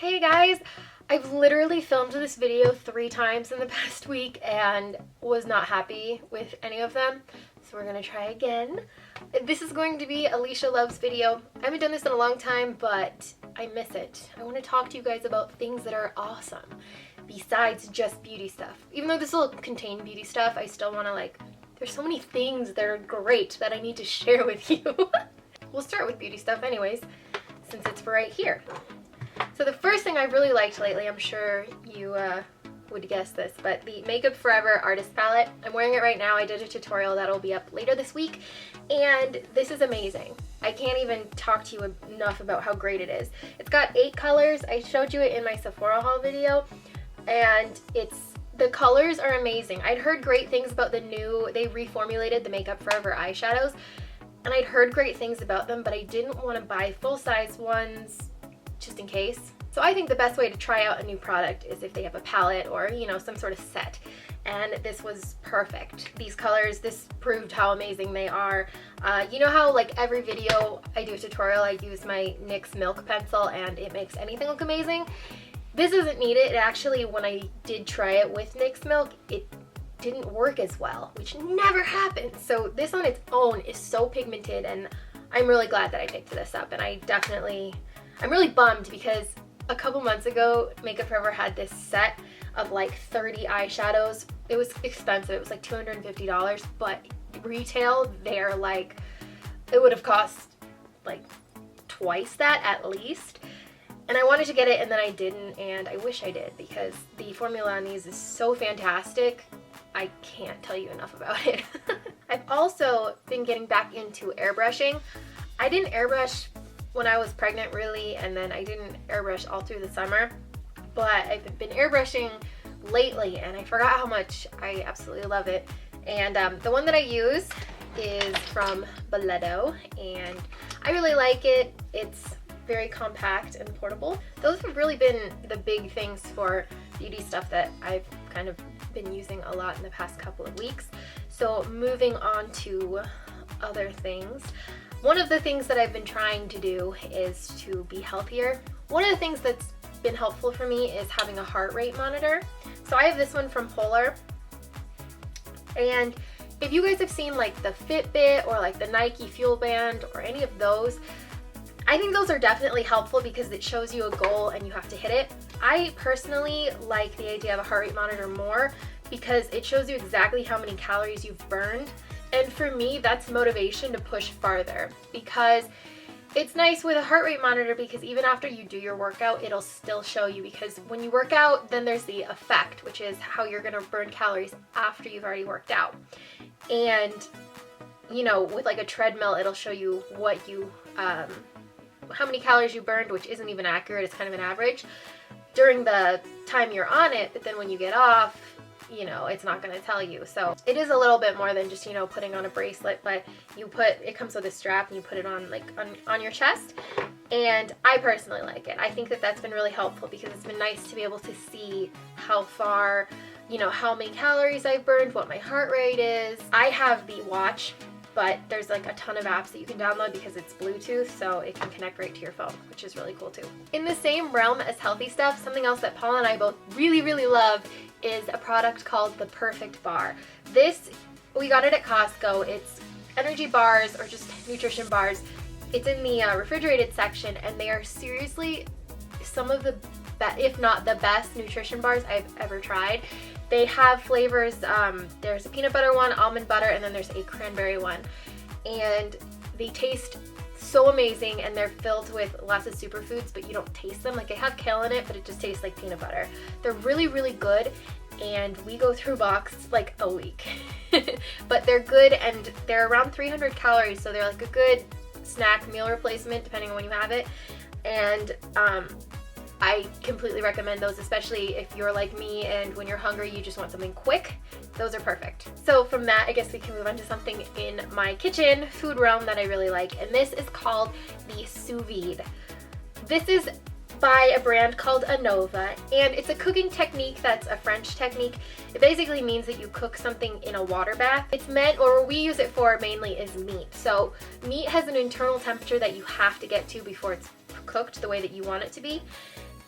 Hey guys, I've literally filmed this video 3 times in the past week and was not happy with any of them, so we're gonna try again. This is going to be a Leesha Loves video. I haven't done this in a long time, but I miss it. I want to talk to you guys about things that are awesome besides just beauty stuff. Even though this will contain beauty stuff, I still want to there's so many things that are great that I need to share with you. We'll start with beauty stuff anyways, since it's right here. So the first thing I really liked lately, I'm sure you would guess this, but the Makeup Forever Artist Palette. I'm wearing it right now. I did a tutorial that'll be up later this week, and this is amazing. I can't even talk to you enough about how great it is. It's got 8 colors. I showed you it in my Sephora haul video, and the colors are amazing. I'd heard great things about they reformulated the Makeup Forever eyeshadows, and I'd heard great things about them, but I didn't want to buy full-size ones just in case. So I think the best way to try out a new product is if they have a palette or, you know, some sort of set. And this was perfect. These colors, this proved how amazing they are. You know how every video I do a tutorial, I use my NYX Milk pencil and it makes anything look amazing? This doesn't need it. It actually, when I did try it with NYX Milk, it didn't work as well, which never happens. So this on its own is so pigmented, and I'm really glad that I picked this up. And I'm really bummed because a couple months ago, Makeup Forever had this set of 30 eyeshadows. It was expensive. It was $250, but retail, it would have cost twice that at least. And I wanted to get it and then I didn't, and I wish I did because the formula on these is so fantastic. I can't tell you enough about it. I've also been getting back into airbrushing. I didn't airbrush when I was pregnant really, and then I didn't airbrush all through the summer, but I've been airbrushing lately and I forgot how much I absolutely love it. And the one that I use is from Beletto, and I really like it. It's very compact and portable. Those have really been the big things for beauty stuff that I've kind of been using a lot in the past couple of weeks. So moving on to other things. One of the things that I've been trying to do is to be healthier. One of the things that's been helpful for me is having a heart rate monitor. So I have this one from Polar. And if you guys have seen the Fitbit or the Nike Fuel Band or any of those, I think those are definitely helpful because it shows you a goal and you have to hit it. I personally like the idea of a heart rate monitor more because it shows you exactly how many calories you've burned. And for me, that's motivation to push farther, because it's nice with a heart rate monitor because even after you do your workout, it'll still show you, because when you work out, then there's the effect, which is how you're going to burn calories after you've already worked out. And, you know, with a treadmill, it'll show you what you, how many calories you burned, which isn't even accurate. It's kind of an average during the time you're on it, but then when you get off, you know, it's not going to tell you. So it is a little bit more than just, you know, putting on a bracelet, but it comes with a strap and you put it on on your chest. And I personally like it. I think that that's been really helpful because it's been nice to be able to see how far, you know, how many calories I've burned, what my heart rate is. I have the watch, but there's a ton of apps that you can download because it's Bluetooth, so it can connect right to your phone, which is really cool too. In the same realm as healthy stuff, something else that Paul and I both really, really love is a product called the Perfect Bar. This, we got it at Costco. It's energy bars or just nutrition bars. It's in the refrigerated section, and they are seriously some of the best, if not the best, nutrition bars I've ever tried. They have flavors. There's a peanut butter one, almond butter, and then there's a cranberry one. And they taste so amazing, and they're filled with lots of superfoods, but you don't taste them. They have kale in it, but it just tastes like peanut butter. They're really, really good, and we go through a box a week. But they're good, and they're around 300 calories, so they're a good snack meal replacement depending on when you have it. And I completely recommend those, especially if you're like me and when you're hungry you just want something quick. Those are perfect. So from that, I guess we can move on to something in my kitchen food realm that I really like, and this is called the sous vide. This is by a brand called Anova, and it's a cooking technique that's a French technique. It basically means that you cook something in a water bath. It's meant, or what we use it for mainly, is meat. So meat has an internal temperature that you have to get to before it's cooked the way that you want it to be.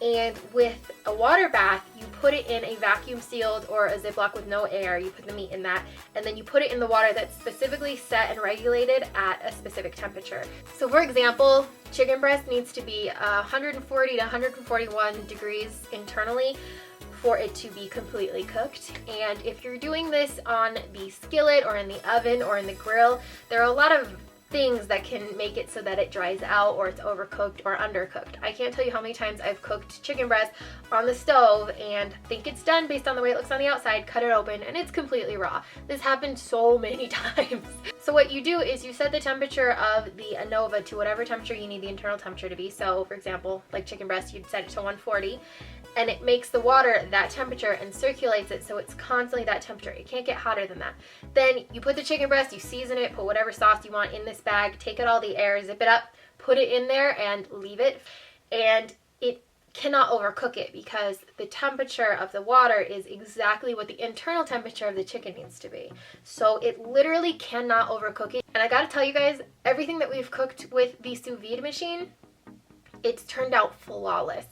And with a water bath, you put it in a vacuum sealed or a Ziploc with no air. You put the meat in that, and then you put it in the water that's specifically set and regulated at a specific temperature. So for example, chicken breast needs to be 140 to 141 degrees internally for it to be completely cooked. And if you're doing this on the skillet or in the oven or in the grill, there are a lot of things that can make it so that it dries out or it's overcooked or undercooked. I can't tell you how many times I've cooked chicken breast on the stove and think it's done based on the way it looks on the outside, cut it open, and it's completely raw. This happened so many times. So what you do is you set the temperature of the ANOVA to whatever temperature you need the internal temperature to be. So for example, like chicken breast, you'd set it to 140. And it makes the water that temperature and circulates it so it's constantly that temperature. It can't get hotter than that. Then you put the chicken breast, you season it, put whatever sauce you want in this bag, take out all the air, zip it up, put it in there and leave it. And it cannot overcook it because the temperature of the water is exactly what the internal temperature of the chicken needs to be. So it literally cannot overcook it. And I gotta tell you guys, everything that we've cooked with the sous vide machine, it's turned out flawless.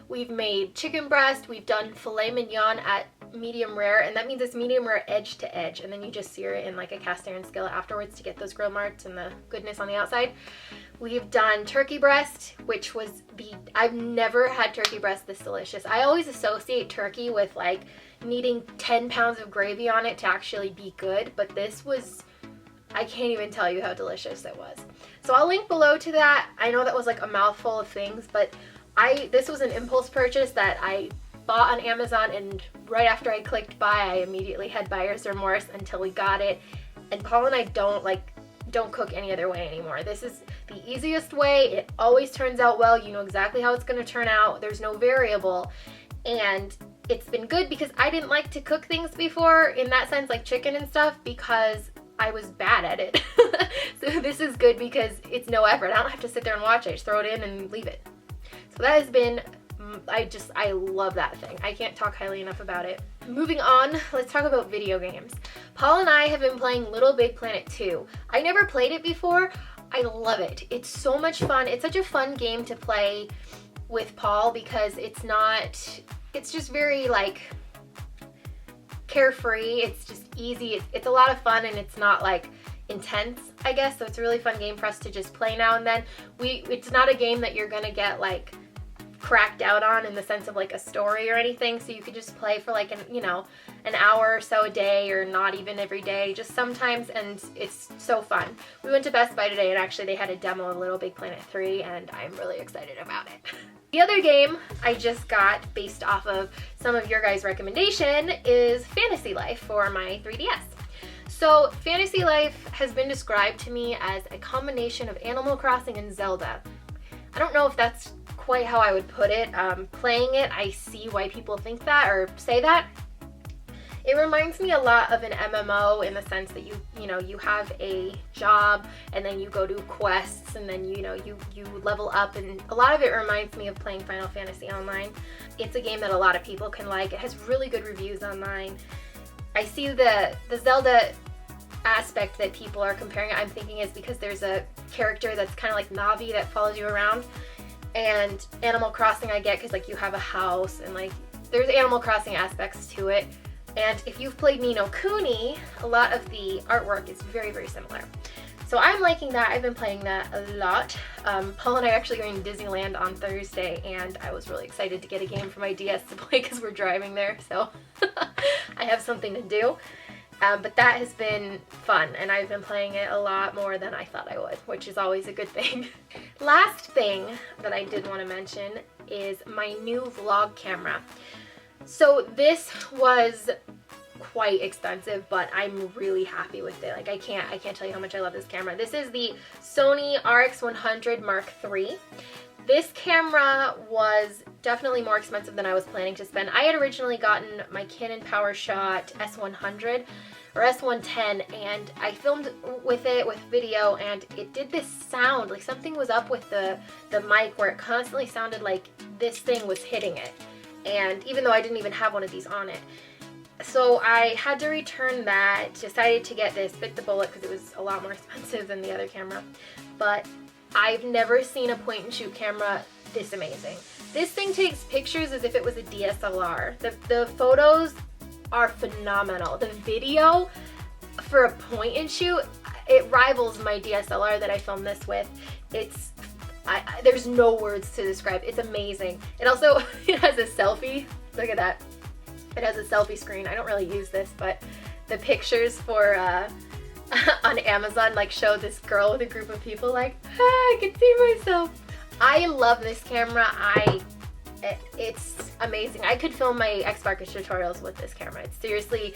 We've made chicken breast, we've done filet mignon at medium rare, and that means it's medium rare edge to edge, and then you just sear it in like a cast iron skillet afterwards to get those grill marks and the goodness on the outside. We've done turkey breast, which was I've never had turkey breast this delicious. I always associate turkey with like needing 10 pounds of gravy on it to actually be good, but this was, I can't even tell you how delicious it was. So I'll link below to that. I know that was like a mouthful of things, but this was an impulse purchase that I bought on Amazon, and right after I clicked buy, I immediately had buyer's remorse until we got it. And Paul and I don't cook any other way anymore. This is the easiest way. It always turns out well. You know exactly how it's going to turn out. There's no variable. And it's been good because I didn't like to cook things before in that sense, like chicken and stuff, because I was bad at it. So this is good because it's no effort. I don't have to sit there and watch it. I just throw it in and leave it. So that has been, I love that thing. I can't talk highly enough about it. Moving on, let's talk about video games. Paul and I have been playing Little Big Planet 2. I never played it before. I love it. It's so much fun. It's such a fun game to play with Paul because it's just very like carefree. It's just easy. It's a lot of fun, and it's not like intense, I guess. So it's a really fun game for us to just play now and then. It's not a game that you're gonna get like cracked out on in the sense of like a story or anything, so you could just play for like an hour or so a day, or not even every day, just sometimes, and it's so fun. We went to Best Buy today and actually they had a demo of Little Big Planet 3 and I'm really excited about it. The other game I just got based off of some of your guys' recommendation is Fantasy Life for my 3DS. So Fantasy Life has been described to me as a combination of Animal Crossing and Zelda. I don't know if that's quite how I would put it. Playing it, I see why people think that or say that. It reminds me a lot of an MMO in the sense that you have a job and then you go do quests and then you level up, and a lot of it reminds me of playing Final Fantasy Online. It's a game that a lot of people can like. It has really good reviews online. I see the Zelda aspect that people are comparing it, I'm thinking, is because there's a character that's kind of like Navi that follows you around. And Animal Crossing I get because like you have a house and like there's Animal Crossing aspects to it. And if you've played Ni no Kuni, a lot of the artwork is very, very similar. So I'm liking that. I've been playing that a lot. Paul and I are actually going to Disneyland on Thursday, and I was really excited to get a game for my DS to play because we're driving there, so I have something to do. But that has been fun, and I've been playing it a lot more than I thought I would, which is always a good thing. Last thing that I did want to mention is my new vlog camera. So this was quite expensive, but I'm really happy with it. Like I can't tell you how much I love this camera. This is the Sony RX100 Mark III. This camera was definitely more expensive than I was planning to spend. I had originally gotten my Canon PowerShot S100 or S110, and I filmed with it with video, and it did this sound, like something was up with the mic where it constantly sounded like this thing was hitting it. And even though I didn't even have one of these on it. So I had to return that, decided to get this, bit the bullet because it was a lot more expensive than the other camera. But I've never seen a point and shoot camera this amazing. This thing takes pictures as if it was a DSLR. The photos are phenomenal. The video for a point and shoot, it rivals my DSLR that I filmed this with. It's, there's no words to describe. It's amazing. It also, it has a selfie. Look at that. It has a selfie screen. I don't really use this, but the pictures for on Amazon like show this girl with a group of people like, ah, I can see myself. I love this camera. It's amazing. I could film my xSparkage tutorials with this camera. It's seriously,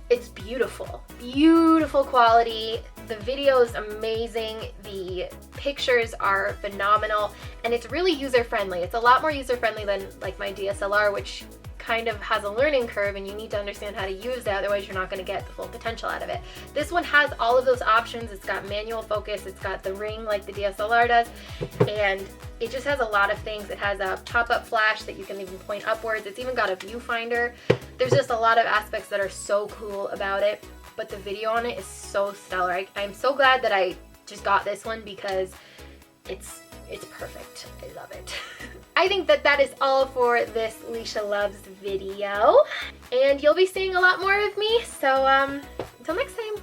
it's beautiful. Beautiful quality. The video is amazing. The pictures are phenomenal, and it's really user-friendly. It's a lot more user-friendly than like my DSLR, which kind of has a learning curve, and you need to understand how to use that, otherwise you're not going to get the full potential out of it. This one has all of those options. It's got manual focus, it's got the ring like the DSLR does, and it just has a lot of things. It has a pop-up flash that you can even point upwards. It's even got a viewfinder. There's just a lot of aspects that are so cool about it, but the video on it is so stellar. I'm so glad that I just got this one because it's perfect. I love it. I think that is all for this Leesha Loves video, and you'll be seeing a lot more of me, so until next time.